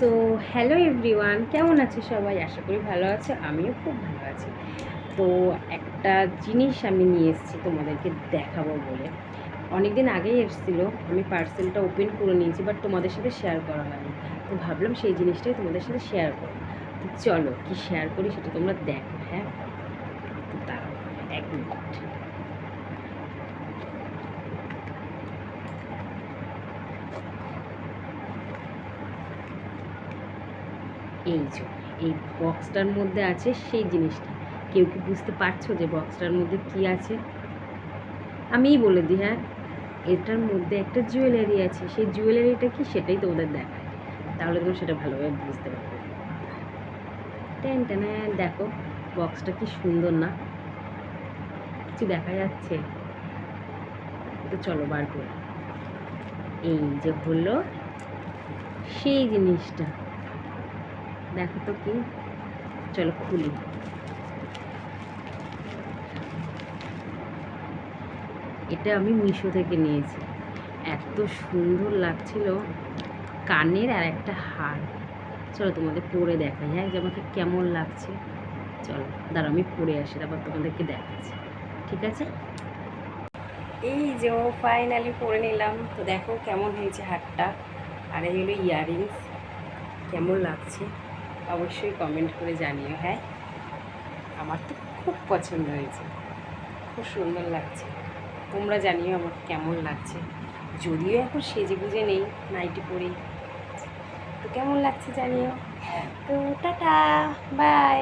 So hello everyone, কেমন আছে সবাই? আশা করি ভালো আছে, আমিও খুব ভালো আছি। তো একটা জিনিস আমি নিয়ে এসেছি তোমাদেরকে দেখাবো বলে। অনেক দিন আগেই এসেছিলো, আমি পার্সেলটা ওপেন করে নিয়েছি, বাট তোমাদের সাথে শেয়ার করা হয়নি। তো ভাবলাম সেই জিনিসটাই তোমাদের সাথে শেয়ার করো। তো চলো কি শেয়ার করি সেটা তোমরা দেখো। হ্যাঁ, তো দাঁড়াও 1 মিনিট। এই যে এই বক্সটার মধ্যে আছে সেই জিনিসটা। কেউ কি বুঝতে পারছো যে বক্সটার মধ্যে কি আছে? আমিই বলে দিই। হ্যাঁ, এটার মধ্যে একটা জুয়েলারি আছে। সেই জুয়েলারিটা কি সেটাই তোমাদের দেখায়, তাহলে তোমরা সেটা ভালোভাবে বুঝতে পারবে। টেন টেনে দেখো, বক্সটা কি সুন্দর না? কিছু দেখা যাচ্ছে? তো চলো বার করি। এই যে হলো সেই জিনিসটা, দেখো তো কি। চলো খুলি। এটা আমি মিশো থেকে নিয়েছি। এত সুন্দর লাগছিল, কানের আর একটা হার। চলো তোমাদের পরে দেখাই, হ্যাঁ, যে আমাকে কেমন লাগছে। চলো দাঁড়াও, আমি পরে আসি, তারপর তোমাদেরকে দেখাচ্ছি, ঠিক আছে? এই যে ফাইনালি পরে নিলাম। তো দেখো কেমন হয়েছে হারটা, আর এই হলো ইয়াররিংস। কেমন লাগছে অবশ্যই কমেন্ট করে জানিও। হ্যাঁ, আমার তো খুব পছন্দ হয়েছে, খুব সুন্দর লাগছে। তোমরা জানিও আমাকে কেমন লাগছে। যদিও এখন সেজে গুজে নেই, নাইটি পরেই। তো কেমন লাগছে জানিও। তো টাটা, বাই।